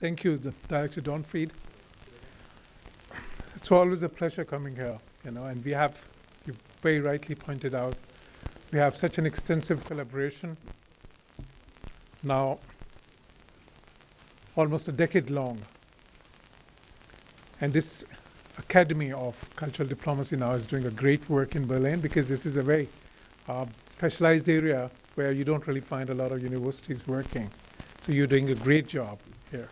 Thank you, Director Don Fried. It's always a pleasure coming here, and we have, you very rightly pointed out, we have such an extensive collaboration, now almost a decade long. And this Academy of Cultural Diplomacy now is doing a great work in Berlin, because this is a very specialized area where you don't really find a lot of universities working. So you're doing a great job here.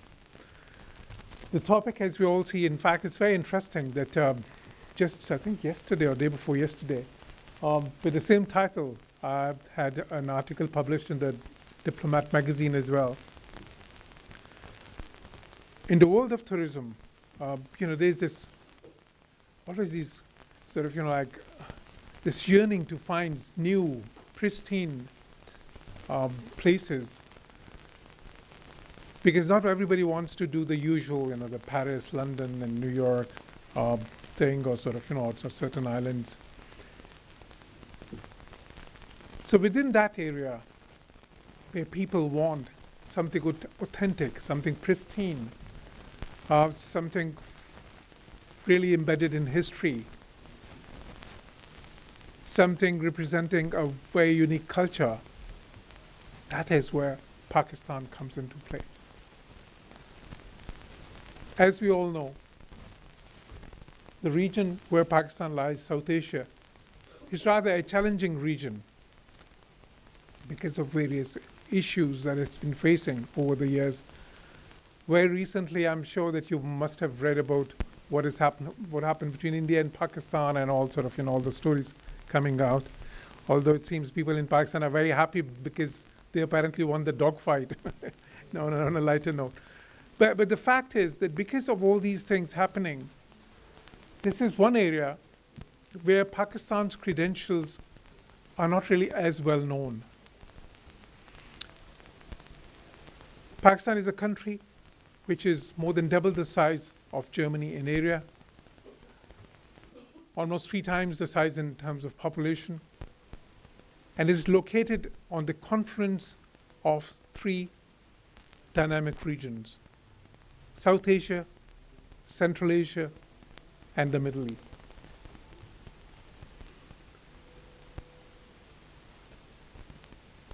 The topic, as we all see, in fact, it's very interesting that just, I think, yesterday or day before yesterday, with the same title, I had an article published in the Diplomat magazine as well. In the world of tourism, there's this, always these sort of, this yearning to find new, pristine places. Because not everybody wants to do the usual, the Paris, London, and New York thing, or sort of, certain islands. So within that area, where people want something authentic, something pristine, something really embedded in history, something representing a very unique culture, that is where Pakistan comes into play. As we all know, the region where Pakistan lies, South Asia, is rather a challenging region because of various issues that it's been facing over the years. Very recently, I'm sure that you must have read about what happened between India and Pakistan, and all sort of, all the stories coming out. Although it seems people in Pakistan are very happy because they apparently won the dogfight. No, on a lighter note. But the fact is that because of all these things happening, this is one area where Pakistan's credentials are not really as well known. Pakistan is a country which is more than double the size of Germany in area, almost 3 times the size in terms of population, and is located on the confluence of 3 dynamic regions: South Asia, Central Asia, and the Middle East.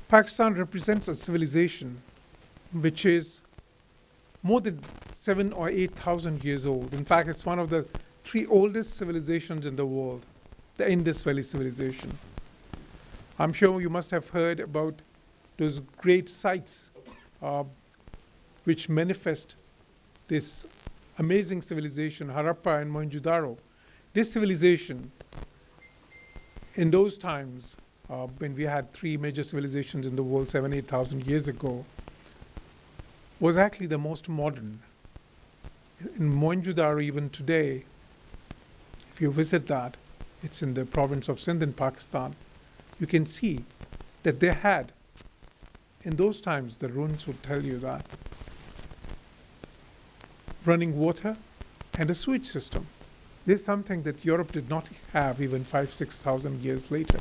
Pakistan represents a civilization which is more than 7,000 or 8,000 years old. In fact, it's one of the 3 oldest civilizations in the world, the Indus Valley civilization. I'm sure you must have heard about those great sites which manifest this amazing civilization, Harappa and Mohenjo-daro. This civilization, in those times, when we had 3 major civilizations in the world 7,000, 8,000 years ago, was actually the most modern. In Mohenjo-daro, even today, if you visit that, it's in the province of Sindh in Pakistan, you can see that they had, in those times, the ruins would tell you that, running water and a sewage system. This is something that Europe did not have even 5,000, 6,000 years later.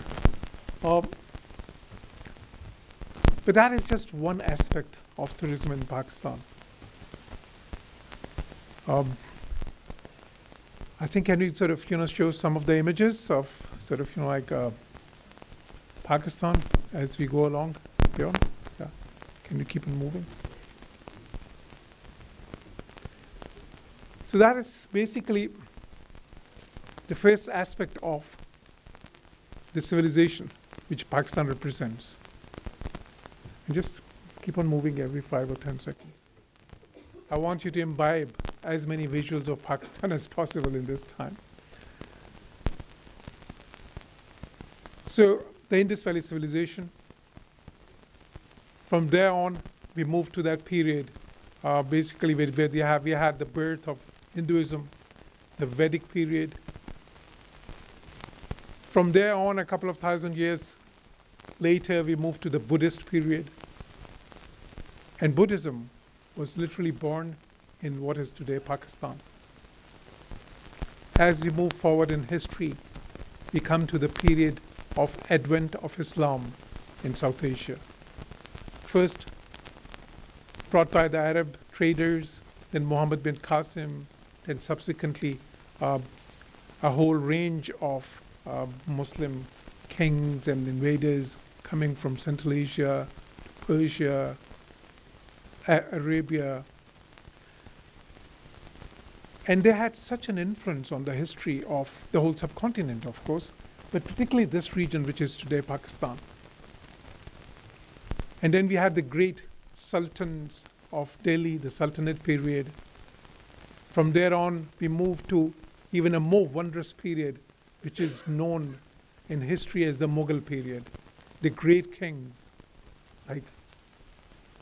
But that is just one aspect of tourism in Pakistan. I think, can we sort of, show some of the images of sort of, Pakistan as we go along? Bjorn? Yeah. Can you keep it moving? So that is basically the first aspect of the civilization which Pakistan represents. And just keep on moving every 5 or 10 seconds. I want you to imbibe as many visuals of Pakistan as possible in this time. So the Indus Valley civilization, from there on, we move to that period, basically where we had the birth of Hinduism, the Vedic period. From there on, a couple of thousand years later, we move to the Buddhist period. And Buddhism was literally born in what is today Pakistan. As we move forward in history, we come to the period of advent of Islam in South Asia. First brought by the Arab traders, then Muhammad bin Qasim, then subsequently a whole range of Muslim kings and invaders coming from Central Asia, Persia, Arabia. And they had such an influence on the history of the whole subcontinent, of course, but particularly this region, which is today Pakistan. And then we had the great sultans of Delhi, the Sultanate period. From there on, we moved to even a more wondrous period, which is known in history as the Mughal period. The great kings like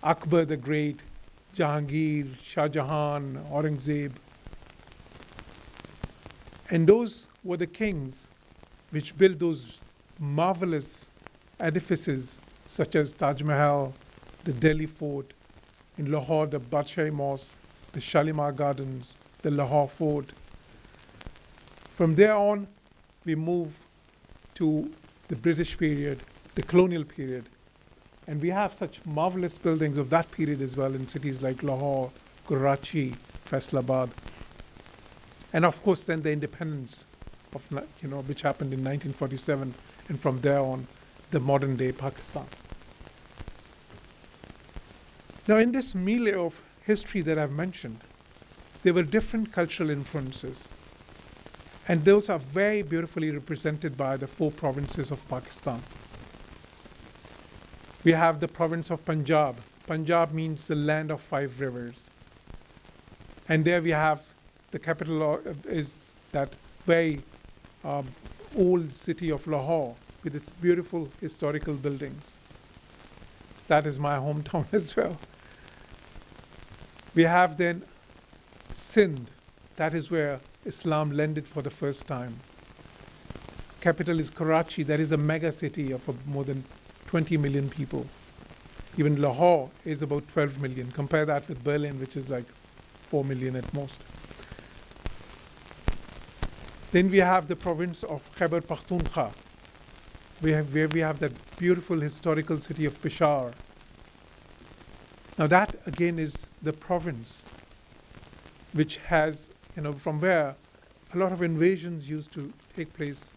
Akbar the Great, Jahangir, Shah Jahan, Aurangzeb. And those were the kings which built those marvelous edifices such as Taj Mahal, the Delhi Fort, in Lahore, the Badshahi Mosque, the Shalimar Gardens, the Lahore Fort. From there on, we move to the British period, the colonial period. And we have such marvelous buildings of that period as well in cities like Lahore, Karachi, Faisalabad. And of course, then the independence of, which happened in 1947, and from there on, the modern day Pakistan. Now, in this milieu of history that I've mentioned, there were different cultural influences. And those are very beautifully represented by the 4 provinces of Pakistan. We have the province of Punjab. Punjab means the land of 5 rivers. And there we have the capital is that very old city of Lahore with its beautiful historical buildings. That is my hometown as well. We have then Sindh. That is where Islam landed for the first time. Capital is Karachi. That is a mega city of more than 20 million people. Even Lahore is about 12 million. Compare that with Berlin, which is like 4 million at most. Then we have the province of Khyber Pakhtunkhwa, where we have that beautiful historical city of Peshawar. Now that again is the province which has, from where a lot of invasions used to take place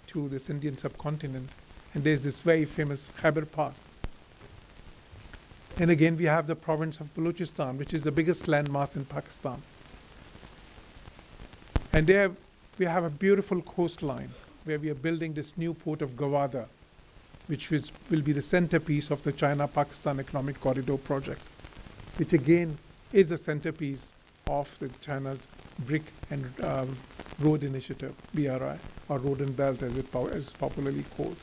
to this Indian subcontinent. And there's this very famous Khyber Pass. And again, we have the province of Balochistan, which is the biggest landmass in Pakistan. And there we have a beautiful coastline where we are building this new port of Gawada, which will be the centerpiece of the China-Pakistan Economic Corridor project, which again is a centerpiece of the China's Brick and Road Initiative, BRI, or Road and Belt as it is popularly called.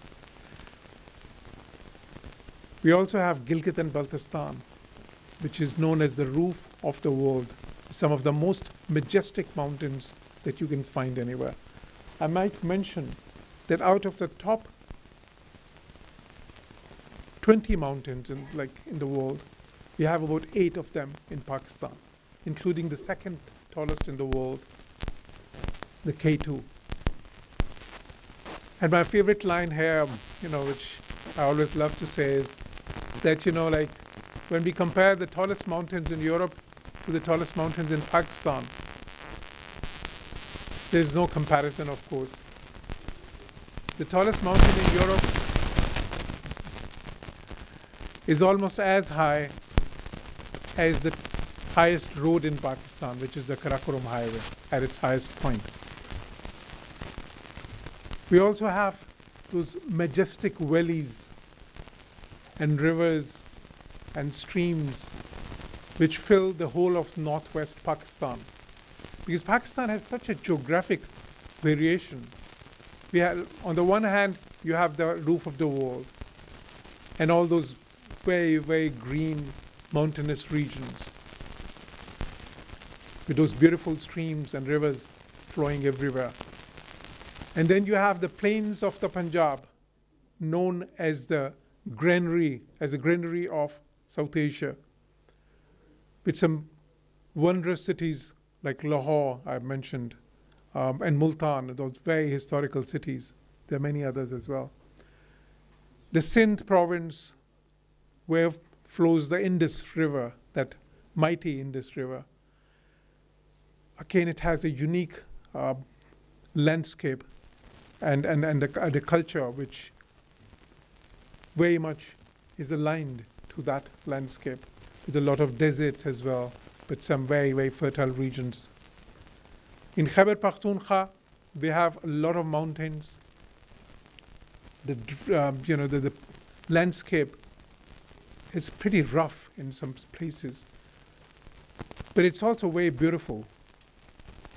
We also have Gilgit and Baltistan, which is known as the roof of the world, some of the most majestic mountains that you can find anywhere. I might mention that out of the top 20 mountains in the world, we have about 8 of them in Pakistan, including the second tallest in the world, the K2. And my favorite line here, which I always love to say is that, when we compare the tallest mountains in Europe to the tallest mountains in Pakistan, there's no comparison, of course. The tallest mountain in Europe is almost as high as the highest road in Pakistan, which is the Karakoram Highway at its highest point. We also have those majestic valleys and rivers and streams which fill the whole of northwest Pakistan. Because Pakistan has such a geographic variation. We have, on the one hand, you have the roof of the world and all those very, very green mountainous regions with those beautiful streams and rivers flowing everywhere. And then you have the plains of the Punjab, known as the granary of South Asia, with some wondrous cities like Lahore, I've mentioned, and Multan, those very historical cities. There are many others as well. The Sindh province, where flows the Indus River that mighty Indus River. Again, it has a unique landscape and the culture which very much is aligned to that landscape, with a lot of deserts as well, but some very, very fertile regions. In Khyber Pakhtunkhwa, we have a lot of mountains. The landscape is pretty rough in some places, but it's also very beautiful.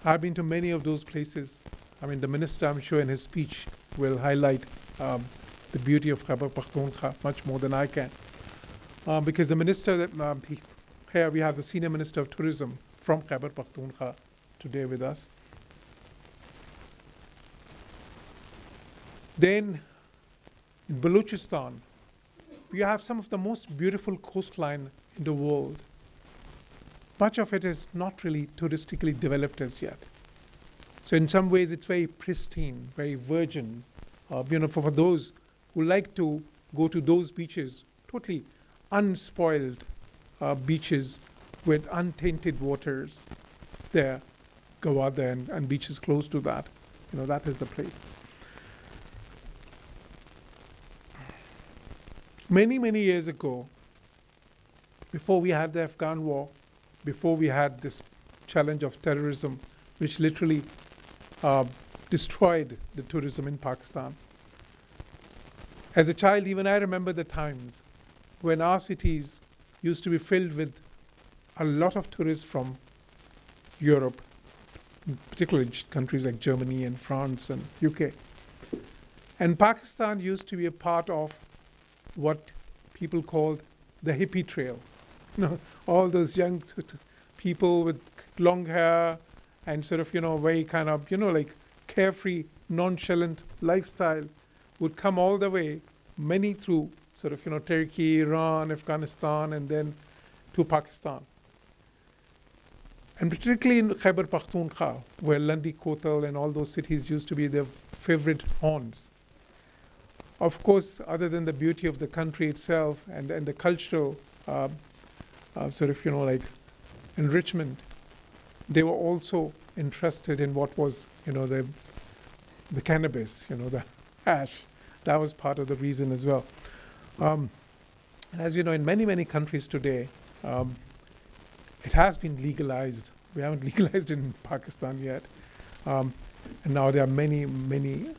I've been to many of those places. I mean, the minister, I'm sure, in his speech will highlight the beauty of Khyber Pakhtunkhwa much more than I can. Because the minister that here we have the senior minister of tourism from Khyber Pakhtunkhwa today with us. Then in Balochistan, we have some of the most beautiful coastline in the world. Much of it is not really touristically developed as yet. So in some ways, it's very pristine, very virgin. For those who like to go to those beaches, totally unspoiled beaches with untainted waters there, Gawada and beaches close to that. That is the place. Many, many years ago, before we had the Afghan war, before we had this challenge of terrorism, which literally destroyed the tourism in Pakistan. As a child, even I remember the times when our cities used to be filled with a lot of tourists from Europe, particularly countries like Germany and France and UK. And Pakistan used to be a part of what people called the hippie trail. All those young people with long hair and sort of, very kind of, like carefree, nonchalant lifestyle would come all the way, many through sort of, Turkey, Iran, Afghanistan, and then to Pakistan. And particularly in Khyber Pakhtunkhwa, where Landi Kotal and all those cities used to be their favorite haunts. Of course, other than the beauty of the country itself and the cultural sort of, like enrichment, they were also interested in what was, the cannabis, the hash. That was part of the reason as well. And as you know, in many, many countries today, it has been legalized. We haven't legalized it in Pakistan yet. And now there are many, many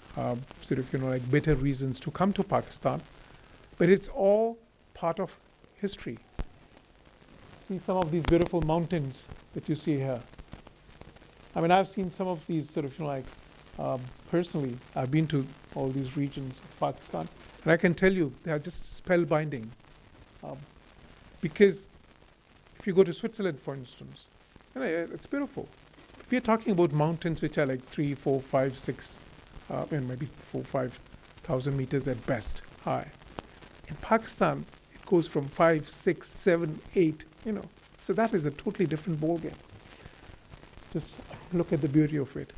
sort of, like better reasons to come to Pakistan. But it's all part of history. See some of these beautiful mountains that you see here. I mean, I've seen some of these sort of, personally, I've been to all these regions of Pakistan. And I can tell you, they are just spellbinding. Because if you go to Switzerland, for instance, it's beautiful. We are talking about mountains which are like 3, 4, 5, 6, and maybe 4, 5,000 meters at best high. In Pakistan, it goes from 5, 6, 7, 8, So that is a totally different ballgame. Just look at the beauty of it.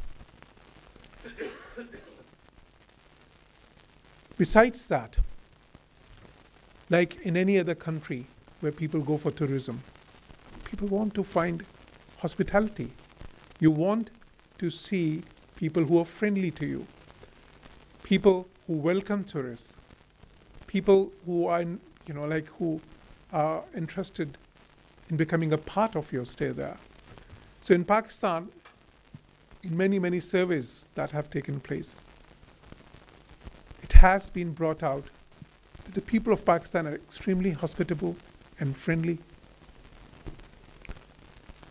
Besides that, like in any other country where people go for tourism, people want to find hospitality. You want to see people who are friendly to you, people who welcome tourists, people who are, who are interested in becoming a part of your stay there. So in Pakistan, in many, many surveys that have taken place, it has been brought out that the people of Pakistan are extremely hospitable and friendly.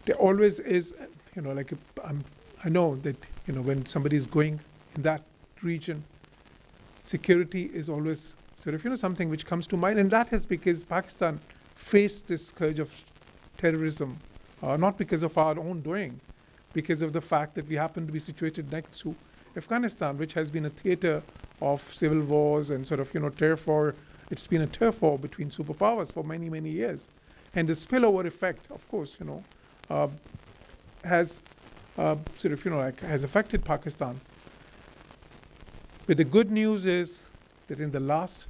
There always is, I know that, when somebody is going in that region, security is always sort of, something which comes to mind. And that is because Pakistan faced this scourge of terrorism, not because of our own doing, because of the fact that we happen to be situated next to Afghanistan, which has been a theater of civil wars and sort of, turf war. It's been a turf war between superpowers for many, many years. And the spillover effect, of course, has sort of, has affected Pakistan. But the good news is that in the last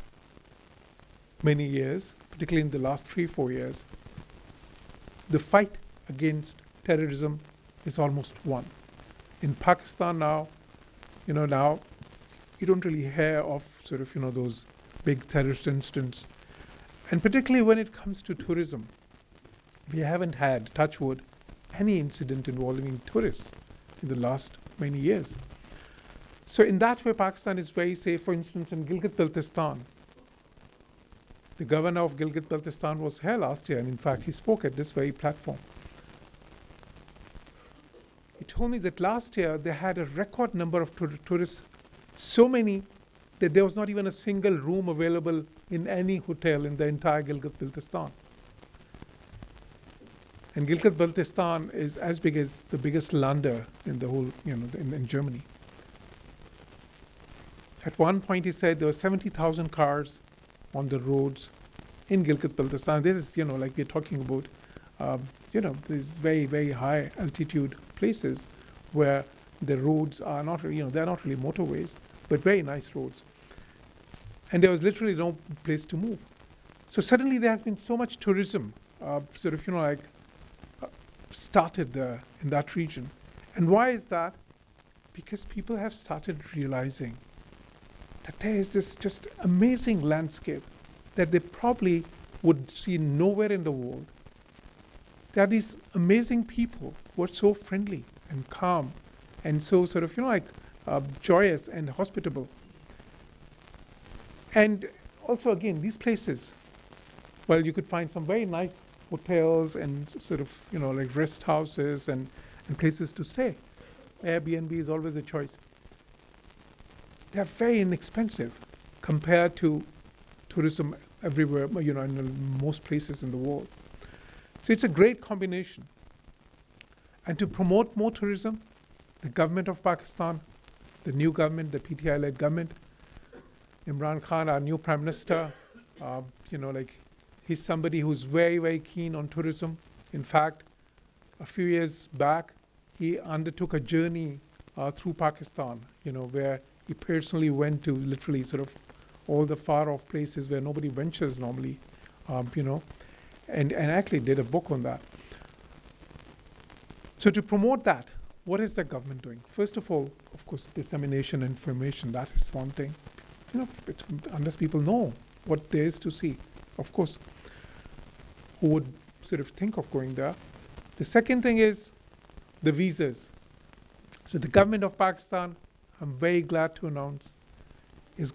many years, particularly in the last 3-4 years, the fight against terrorism is almost won. In Pakistan now, now you don't really hear of sort of, those big terrorist incidents. And particularly when it comes to tourism, we haven't had, touch wood, any incident involving tourists in the last many years. So in that way, Pakistan is very safe. For instance, in Gilgit-Baltistan, the governor of Gilgit-Baltistan was here last year, and in fact, he spoke at this very platform. He told me that last year they had a record number of tourists, so many that there was not even a single room available in any hotel in the entire Gilgit-Baltistan. And Gilgit-Baltistan is as big as the biggest lander in the whole, in Germany. At one point, he said there were 70,000 cars on the roads in Gilgit-Baltistan. This is, like we're talking about, these very, very high altitude places where the roads are not, they're not really motorways, but very nice roads. And there was literally no place to move. So suddenly there has been so much tourism, started in that region. And why is that? Because people have started realizing that there is this just amazing landscape that they probably would see nowhere in the world. There are these amazing people who are so friendly and calm and so joyous and hospitable. And also, again, these places, well, you could find some very nice hotels and rest houses and places to stay. Airbnb is always a choice. They're very inexpensive compared to tourism everywhere, in most places in the world. So it's a great combination. And to promote more tourism, the government of Pakistan, the new government, the PTI-led government, Imran Khan, our new prime minister, he's somebody who's very, very keen on tourism. In fact, a few years back, he undertook a journey through Pakistan, where he personally went to literally all the far-off places where nobody ventures normally, and actually did a book on that. So to promote that, what is the government doing? First of all, of course, dissemination information, that is one thing. Unless people know what there is to see, of course, who would think of going there? The second thing is the visas. So the government of Pakistan, I'm very glad to announce, is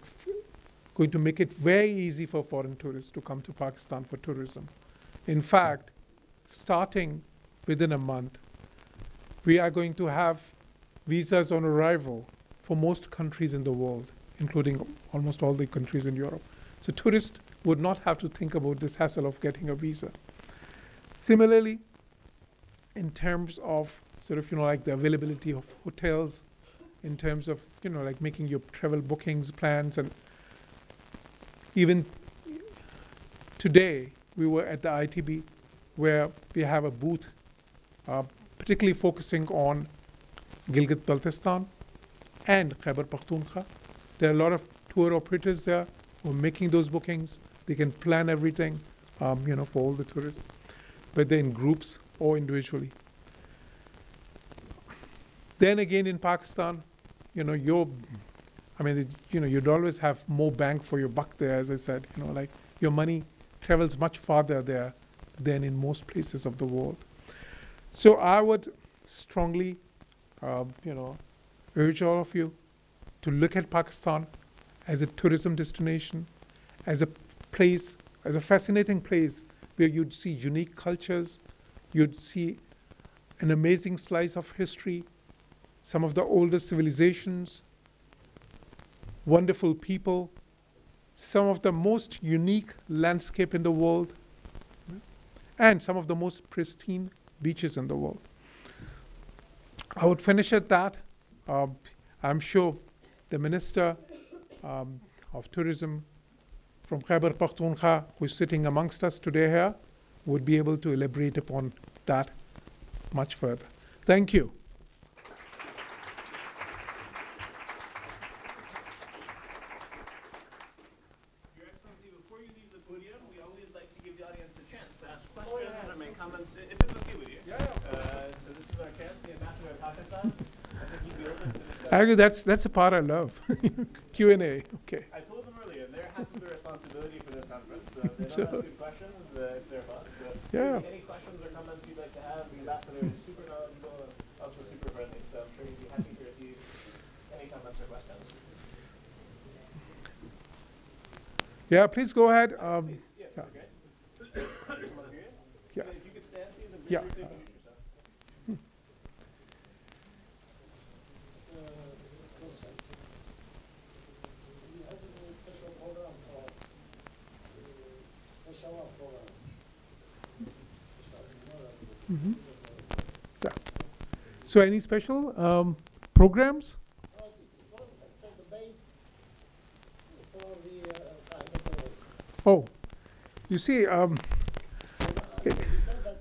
going to make it very easy for foreign tourists to come to Pakistan for tourism. In fact, starting within a month, we are going to have visas on arrival for most countries in the world, including almost all the countries in Europe. So tourists would not have to think about this hassle of getting a visa. Similarly, in terms of the availability of hotels, in terms of making your travel bookings plans, and even today we were at the ITB where we have a booth particularly focusing on Gilgit-Baltistan and Khyber Pakhtunkhwa. There are a lot of tour operators there who are making those bookings. They can plan everything for all the tourists, whether in groups or individually. Then again in Pakistan, you'd always have more bang for your buck there, as I said. Your money travels much farther there than in most places of the world. So I would strongly, urge all of you to look at Pakistan as a tourism destination, as a place, as a fascinating place where you'd see unique cultures, you'd see an amazing slice of history, some of the oldest civilizations, wonderful people, some of the most unique landscape in the world, and some of the most pristine beaches in the world. I would finish at that. I'm sure the Minister of Tourism from Khyber Pakhtunkhwa, who is sitting amongst us today here, would be able to elaborate upon that much further. Thank you. Your Excellency, before you leave the podium, we always like to give the audience a chance to ask questions or make comments. If it Pakistan, I think he'd be open to discussing. Actually, that's a part I love. Q&A. Okay. I told them earlier, they're half of the responsibility for this conference. So if they Sure. don't ask good questions, it's their fault. So Yeah. any questions or comments you'd like to have, the ambassador is super knowledgeable and also super friendly. So I'm sure he'd be happy to receive any comments or questions. Yeah, please go ahead. Please, yes, yeah. okay. Come up here. Yes. If you could stand, please, and Yeah. briefly introduce yourself. Question. Do you have any special program for Peshawar programs? Mhm. Yeah. So, any special programs? Well, it was at the base for the kind of Oh, you see, you said that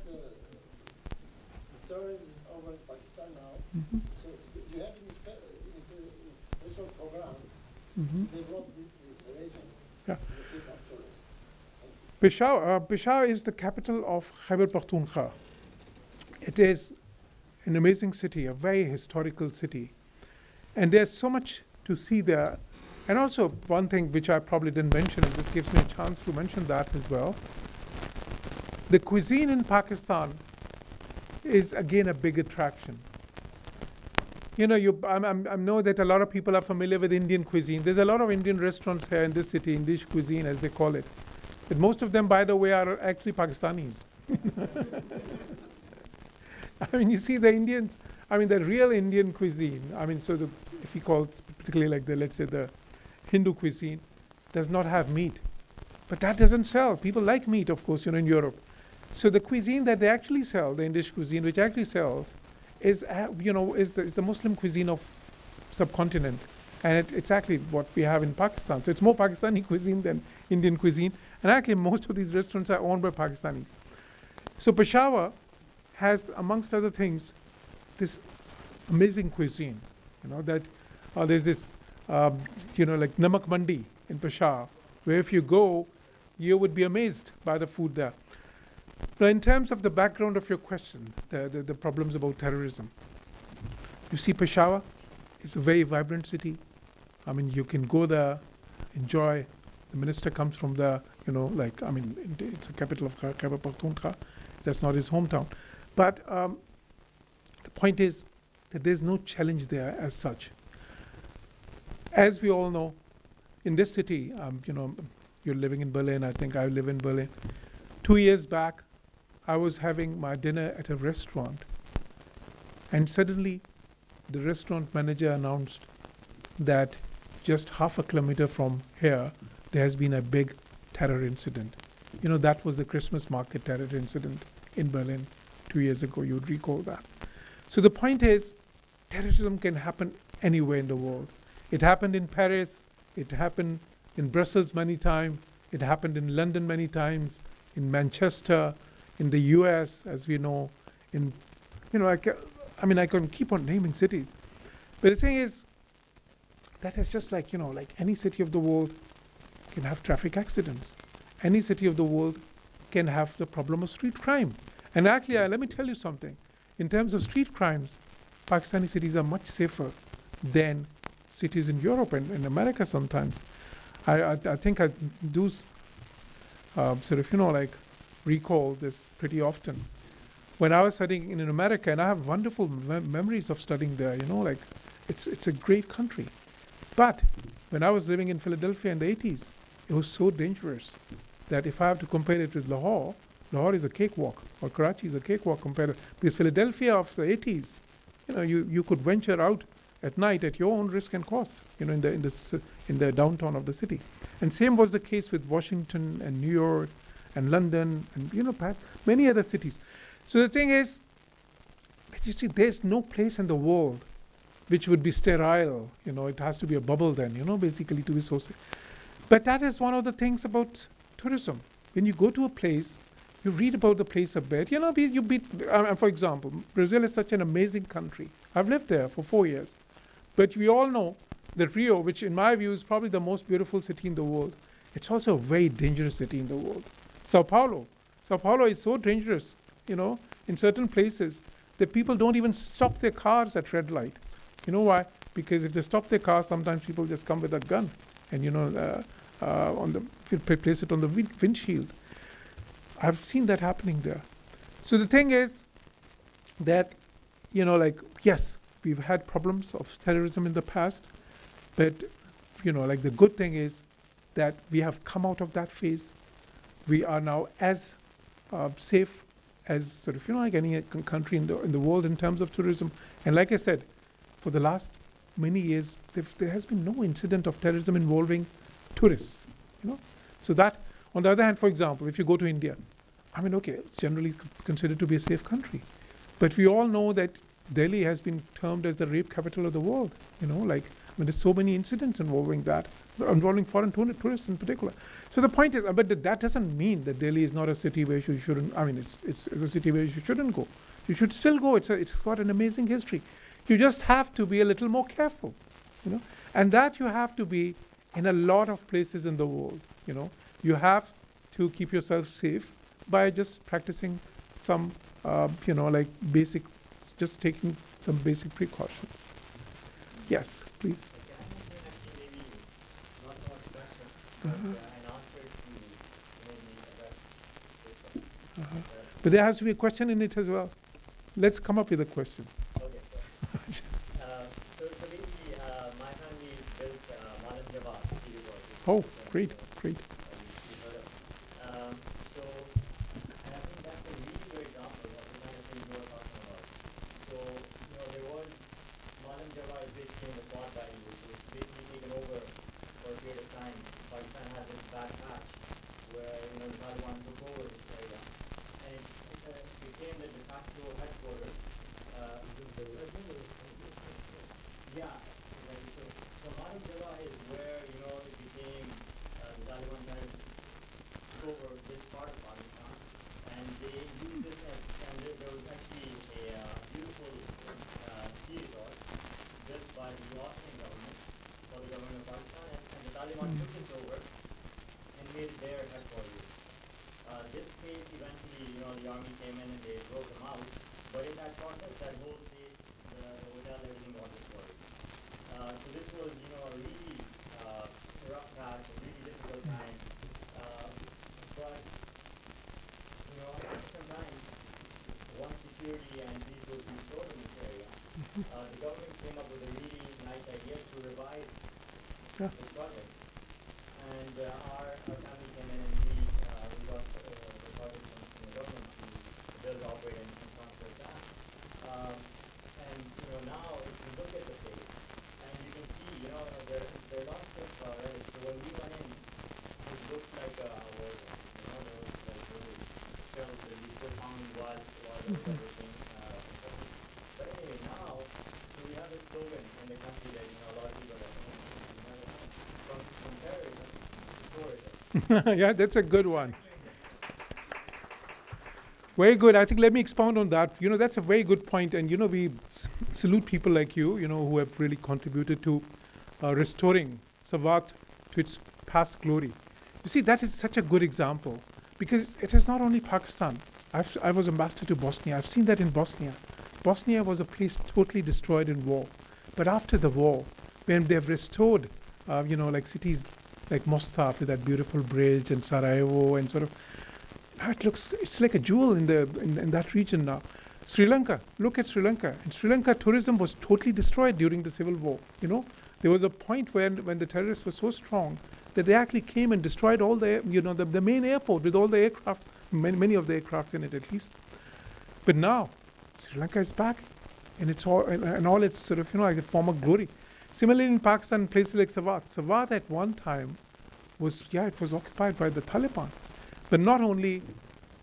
terrorism is over in Pakistan now. mhm, So do you have any special program mhm. to develop this region? Yeah. Actually. Peshawar is the capital of Khyber Pakhtunkhwa. It is an amazing city, a very historical city. And there's so much to see there. And also, one thing which I probably didn't mention, and this gives me a chance to mention that as well. The cuisine in Pakistan is again a big attraction. You know, I know that a lot of people are familiar with Indian cuisine. There's a lot of Indian restaurants here in this city, Indus cuisine as they call it. But most of them, by the way, are actually Pakistanis. I mean, you see the Indians, I mean, the real Indian cuisine, I mean, so if you call it particularly like let's say the Hindu cuisine, does not have meat. But that doesn't sell. People like meat, of course, in Europe. So the cuisine that they actually sell, the Indian cuisine, which actually sells, is the Muslim cuisine of subcontinent. And it's actually what we have in Pakistan. So it's more Pakistani cuisine than Indian cuisine. And actually, most of these restaurants are owned by Pakistanis. So Peshawar has, amongst other things, this amazing cuisine. That there's this, like Namak Mandi in Peshawar, where if you go, you would be amazed by the food there. Now, in terms of the background of your question, the problems about terrorism, you see Peshawar is a very vibrant city. I mean, you can go there, enjoy. The minister comes from there, it's the capital of Khyber Pakhtunkhwa. That's not his hometown. But the point is that there's no challenge there as such. As we all know, in this city, you're living in Berlin. I think I live in Berlin. 2 years back, I was having my dinner at a restaurant. And suddenly, the restaurant manager announced that just half a kilometer from here, there has been a big terror incident. That was the Christmas market terror incident in Berlin 2 years ago. You would recall that. So the point is, terrorism can happen anywhere in the world. It happened in Paris. It happened in Brussels many times. It happened in London many times, in Manchester, in the US, as we know. I can keep on naming cities. But the thing is, that is just like any city of the world can have traffic accidents. Any city of the world can have the problem of street crime. And actually, let me tell you something. In terms of street crimes, Pakistani cities are much safer than cities in Europe and in America sometimes. I think I do recall this pretty often. When I was studying in America, and I have wonderful memories of studying there, it's a great country. But when I was living in Philadelphia in the 80s, it was so dangerous that if I have to compare it with Lahore is a cakewalk, or Karachi is a cakewalk compared to, because Philadelphia of the 80s, you could venture out at night at your own risk and cost, in the downtown of the city. And same was the case with Washington and New York and London and perhaps many other cities. So the thing is that you see, there's no place in the world which would be sterile. It has to be a bubble then, basically to be so safe. But that is one of the things about tourism. When you go to a place, you read about the place a bit. For example, Brazil is such an amazing country. I've lived there for 4 years. But we all know that Rio, which in my view is probably the most beautiful city in the world, it's also a very dangerous city in the world. Sao Paulo is so dangerous, in certain places that people don't even stop their cars at red light. You know why? Because if they stop their car, sometimes people just come with a gun and, place it on the windshield. I've seen that happening there. So the thing is that, yes, we've had problems of terrorism in the past, but, the good thing is that we have come out of that phase. We are now as safe as any country in the world in terms of tourism. And like I said, for the last many years, there has been no incident of terrorism involving tourists. So that, on the other hand, for example, if you go to India, it's generally considered to be a safe country, but we all know that Delhi has been termed as the rape capital of the world. There's so many incidents involving foreign tourists in particular. So the point is, but that doesn't mean that Delhi is not a city where you shouldn't. It's a city where you shouldn't go. You should still go. It's got an amazing history. You just have to be a little more careful, and that you have to be in a lot of places in the world. You have to keep yourself safe by just practicing some, basic, just taking some basic precautions. Yes, please. But there has to be a question in it as well. Let's come up with a question. Okay, so basically, my family is built Malam Jawar. Oh, great. So, and I think that's a really good example of the kind of things you were talking about. So, there was Malam Jawar is basically in the Quad Valley, which was basically taken over for a period of time. Pakistan had this back patch where, the Taliban took over this area. And it became the de facto headquarters. Yeah, exactly. So Malam Jawar is where, it became the Taliban kind of took over this part of Pakistan. And they used this and there was actually a beautiful ski resort built by the Austrian government for the government of Pakistan. And the Taliban took this over and made it their headquarters. This case eventually, the army came in and they broke them out. But in that process, that whole place, the hotel, everything got destroyed. So this was, a really rough patch, a really difficult time. But, after some time, once security and peace was restored in this area, the government came up with a really nice idea to revive this project. And our family came in and we got the project from the government to build, operate, and transfer that. And now if you look at the place, and you can see, there are lots of relics. So when we went in, it looked like a war zone. There was like really shells that we still found while everything. But anyway, now we have this slogan in the country that a lot of people are from terrorism to tourism. Yeah, that's a good one. Very good. I think let me expound on that. That's a very good point. And, we salute people like you, who have really contributed to restoring Swat to its past glory. You see, that is such a good example because it is not only Pakistan. I was ambassador to Bosnia. I've seen that in Bosnia. Bosnia was a place totally destroyed in war. But after the war, when they've restored, like cities like Mostar with that beautiful bridge and Sarajevo and now it's like a jewel in that region now. Sri Lanka, look at Sri Lanka. In Sri Lanka, tourism was totally destroyed during the civil war. There was a point when the terrorists were so strong that they actually came and destroyed all the main airport with all the aircraft, many of the aircraft in it at least. But now, Sri Lanka is back, and it's all and all its like a former glory. Similarly, in Pakistan, places like Swat at one time was occupied by the Taliban. But not only,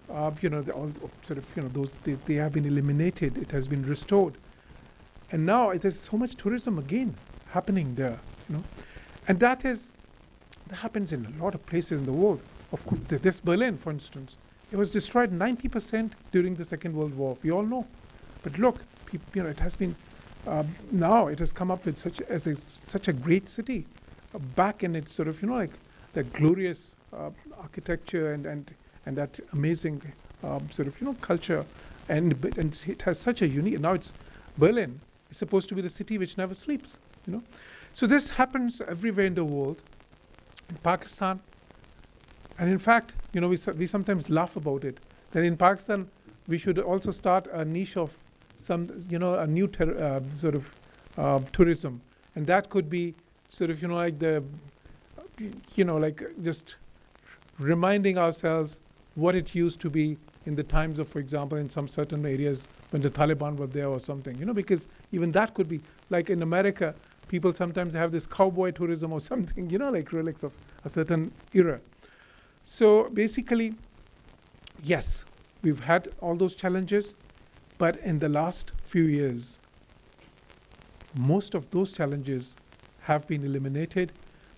they have been eliminated. It has been restored, and now there's so much tourism again happening there. And that happens in a lot of places in the world. Of course, this Berlin, for instance, it was destroyed 90% during the Second World War. We all know, but look, it has been now it has come up with such a great city, back in its like that glorious architecture and that amazing culture and it has such a unique. Now it's Berlin. It's supposed to be the city which never sleeps. You know, so this happens everywhere in the world. In Pakistan, and in fact, you know, we sometimes laugh about it. That in Pakistan, we should also start a niche of some, you know, a new sort of tourism, and that could be sort of, you know, like like just reminding ourselves what it used to be in the times of, for example, in some certain areas when the Taliban were there or something, you know, because even that could be, like in America, people sometimes have this cowboy tourism or something, you know, like relics of a certain era. So basically, yes, we've had all those challenges, but in the last few years, most of those challenges have been eliminated.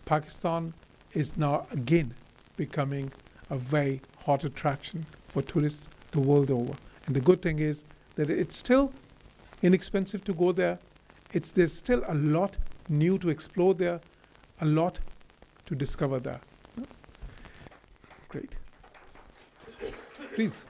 Pakistan is now again becoming a very hot attraction for tourists the world over. And the good thing is that it's still inexpensive to go there. There's still a lot new to explore there, a lot to discover there. Great. Please.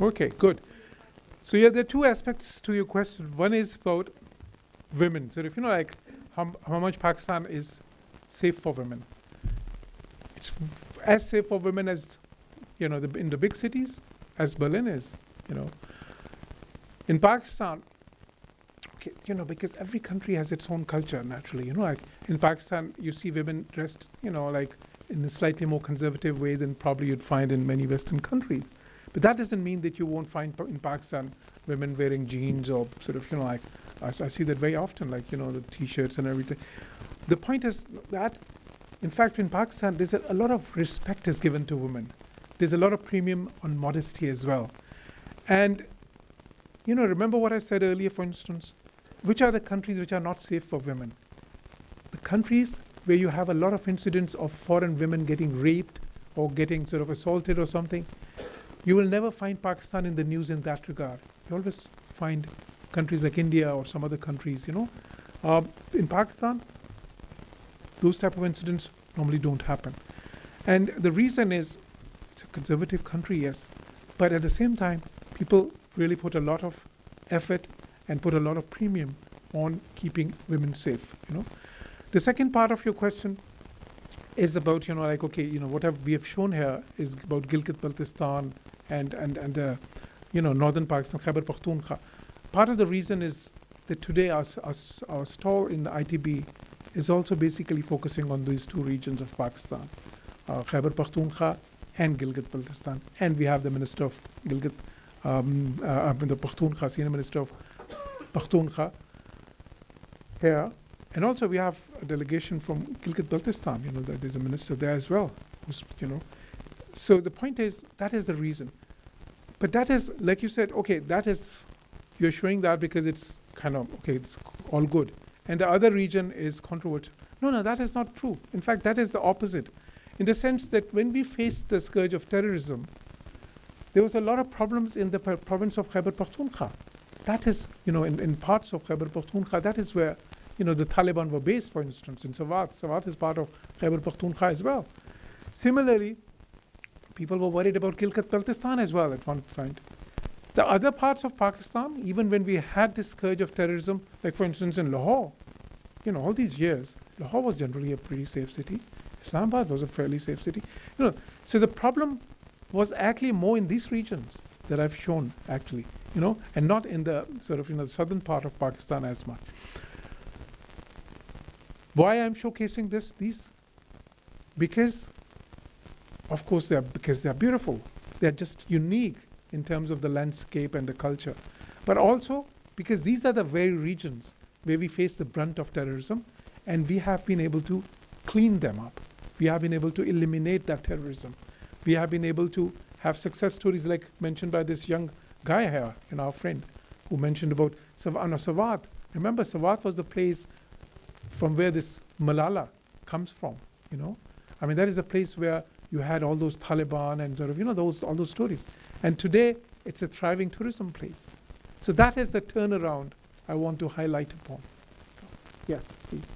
Okay, good. So yeah, there are two aspects to your question. One is about women. So if you know, like how much Pakistan is safe for women. It's as safe for women as, you know, in the big cities as Berlin is, you know. In Pakistan, okay, you know, because every country has its own culture naturally, you know, like in Pakistan you see women dressed, you know, like in a slightly more conservative way than probably you'd find in many Western countries. But that doesn't mean that you won't find in Pakistan women wearing jeans or sort of, you know, like, I see that very often, like, you know, the T-shirts and everything. The point is that, in fact, in Pakistan, there's a lot of respect is given to women. There's a lot of premium on modesty as well. And, you know, remember what I said earlier, for instance, which are the countries which are not safe for women? The countries where you have a lot of incidents of foreign women getting raped or getting sort of assaulted or something. You will never find Pakistan in the news in that regard. You always find countries like India or some other countries, you know. In Pakistan, those type of incidents normally don't happen. And the reason is, it's a conservative country, yes, but at the same time, people really put a lot of effort and put a lot of premium on keeping women safe, you know. The second part of your question is about, you know, like, okay, you know, what we have shown here is about Gilgit-Baltistan and you know, northern Pakistan, Khyber Pakhtunkhwa. Part of the reason is that today our stall in the ITB is also basically focusing on these two regions of Pakistan, Khyber Pakhtunkhwa and Gilgit-Baltistan. And we have the Minister of Gilgit, the Pakhtunkhwa, Senior Minister of Pakhtunkhwa here. And also we have a delegation from Gilgit-Baltistan, you know, there's a minister there as well, who's, you know. So the point is, that is the reason. But that is, like you said, okay, that is, you're showing that because it's kind of, okay, it's all good. And the other region is controversial. No, that is not true. In fact, that is the opposite. In the sense that when we faced the scourge of terrorism, there was a lot of problems in the province of Khyber Pakhtunkhwa. That is, you know, in parts of Khyber Pakhtunkhwa, that is where, you know, the Taliban were based, for instance, in Swat. Swat is part of Khyber Pakhtunkhwa as well. Similarly, people were worried about Gilgit-Baltistan as well at one point. The other parts of Pakistan, even when we had this scourge of terrorism, like for instance in Lahore, you know, all these years, Lahore was generally a pretty safe city. Islamabad was a fairly safe city. You know, so the problem was actually more in these regions. that I've shown, actually, and not in the sort of, southern part of Pakistan as much. Why I'm showcasing these? Because, of course, because they're beautiful. They're just unique in terms of the landscape and the culture. But also because these are the very regions where we face the brunt of terrorism, and we have been able to clean them up. We have been able to eliminate that terrorism. We have been able to have success stories like mentioned by this young guy here, our friend, who mentioned about Sawat. Remember, Sawat was the place from where this Malala comes from, I mean, that is a place where you had all those Taliban and sort of, all those stories. And today, it's a thriving tourism place. So that is the turnaround I want to highlight upon. Yes, please.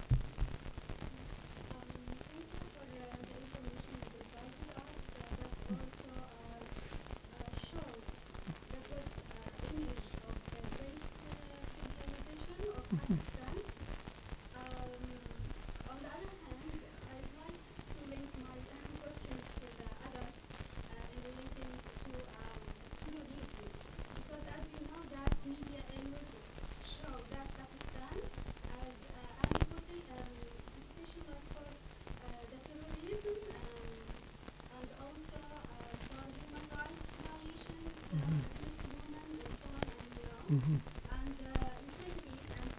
Mm-hmm. And insecurity and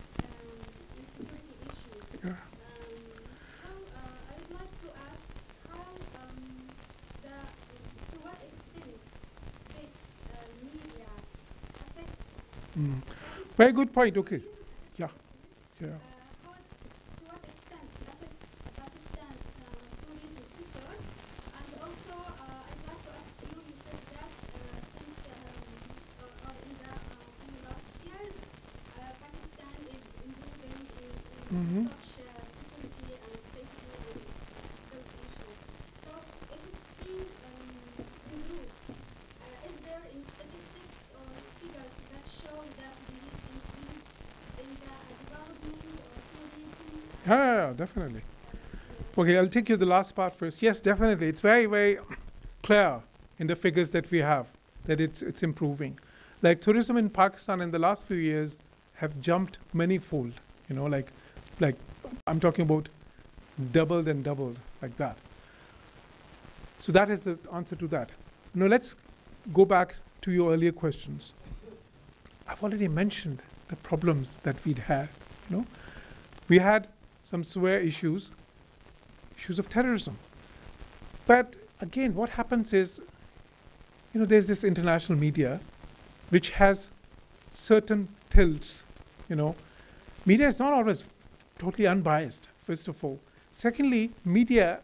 security issues. Yeah. So I would like to ask how, to what extent this media affect. Very good point. Okay. Yeah. Yeah. To what extent affect Pakistan tourism sector, and also I'd like to ask you. You said that since or in the last years, Pakistan is improving in such security and safety and those issues. So if it's being improved, is there any statistics or figures that show that there is increase in the development or tourism? Yeah, definitely. Okay, I'll take you the last part first. Yes, definitely. It's very, very clear in the figures that we have that it's improving. Like tourism in Pakistan in the last few years have jumped many-fold. Like I'm talking about doubled and doubled like that. So that is the answer to that. Now let's go back to your earlier questions. I've already mentioned the problems that we'd had. We had some severe issues of terrorism. But again, what happens is, there's this international media which has certain tilts. Media is not always totally unbiased, first of all. Secondly, media,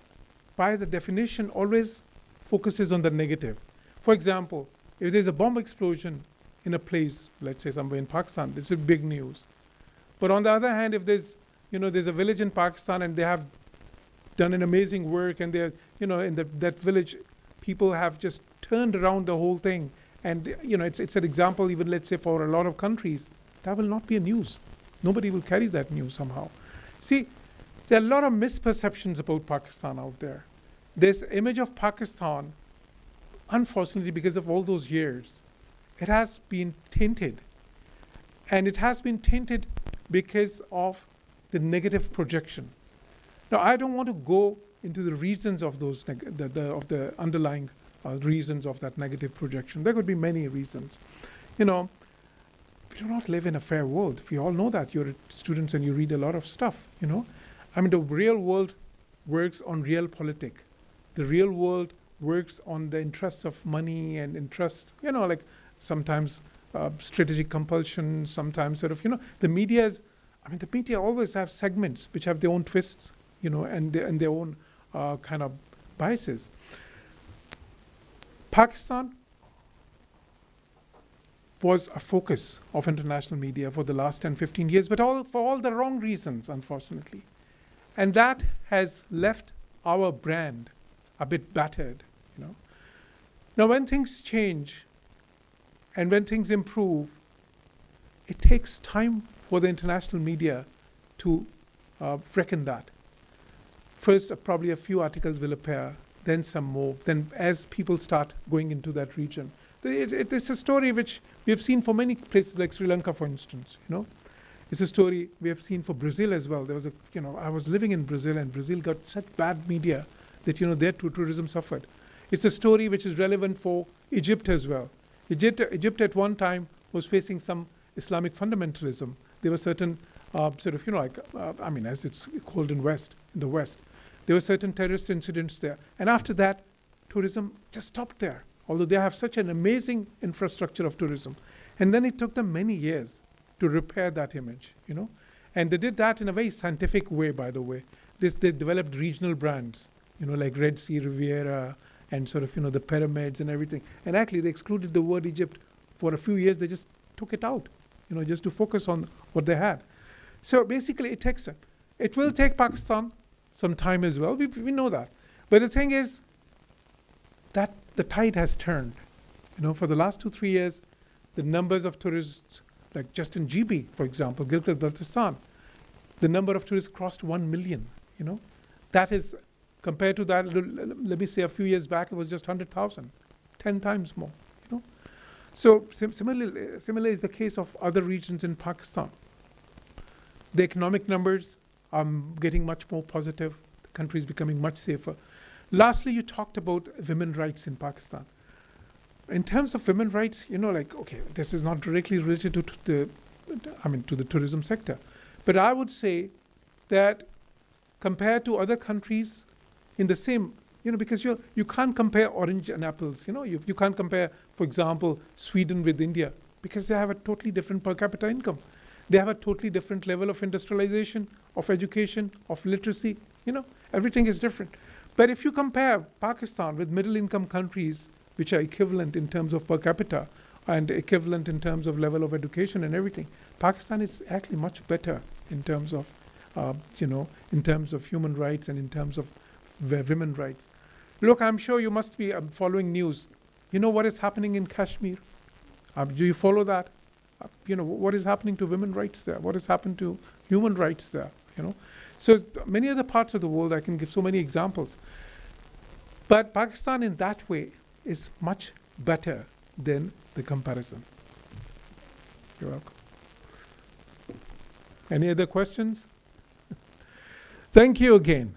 by the definition, always focuses on the negative. For example, if there's a bomb explosion in a place, let's say somewhere in Pakistan, it's a big news. But on the other hand, if there's a village in Pakistan and they have done an amazing work, and they're, in that village, people have just turned around the whole thing. And, it's an example, even let's say for a lot of countries, that will not be a news. Nobody will carry that news somehow. See, there are a lot of misperceptions about Pakistan out there. This image of Pakistan, unfortunately, because of all those years, it has been tainted. And it has been tainted because of the negative projection. Now, I don't want to go into the reasons of those, of the underlying reasons of that negative projection. There could be many reasons. We do not live in a fair world. We all know that. You're students and you read a lot of stuff, I mean, the real world works on realpolitik. The real world works on the interests of money and interest, like sometimes strategic compulsion, sometimes sort of, the media always have segments which have their own twists, and their own kind of biases. Pakistan was a focus of international media for the last 10, 15 years, but for all the wrong reasons, unfortunately. And that has left our brand a bit battered, Now, when things change and when things improve, it takes time for the international media to reckon that. First, probably a few articles will appear, then some more. Then as people start going into that region, It's a story which we have seen for many places like Sri Lanka, for instance. It's a story we have seen for Brazil as well. There was I was living in Brazil, and Brazil got such bad media that, their tourism suffered. It's a story which is relevant for Egypt as well. Egypt at one time was facing some Islamic fundamentalism. There were certain as it's called in the West, there were certain terrorist incidents there. And after that, tourism just stopped there, although they have such an amazing infrastructure of tourism. And then it took them many years to repair that image, And they did that in a very scientific way, by the way. They developed regional brands, like Red Sea Riviera and the pyramids and everything. And actually, they excluded the word Egypt for a few years. They just took it out, just to focus on what they had. So basically, it takes time. It will take Pakistan some time as well. We know that. But the thing is that the tide has turned. For the last 2-3 years, the numbers of tourists, like just in GB, for example, Gilgit-Baltistan, the number of tourists crossed 1 million. That is, compared to that, let me say a few years back, it was just 100,000, 10 times more. So similarly is the case of other regions in Pakistan. The economic numbers are getting much more positive. The country is becoming much safer. Lastly, you talked about women's rights in Pakistan. In terms of women's rights, this is not directly related to the tourism sector. But I would say that compared to other countries in the same, because you can't compare orange and apples, you can't compare, for example, Sweden with India, because they have a totally different per capita income. They have a totally different level of industrialization, of education, of literacy, everything is different. But if you compare Pakistan with middle income countries, which are equivalent in terms of per capita and equivalent in terms of level of education and everything, Pakistan is actually much better in terms of, in terms of human rights and in terms of women's rights. Look, I'm sure you must be following news. You know what is happening in Kashmir? Do you follow that? What is happening to women's rights there? What has happened to human rights there? So many other parts of the world, I can give so many examples. But Pakistan in that way is much better than the comparison. You're welcome. Any other questions? Thank you again.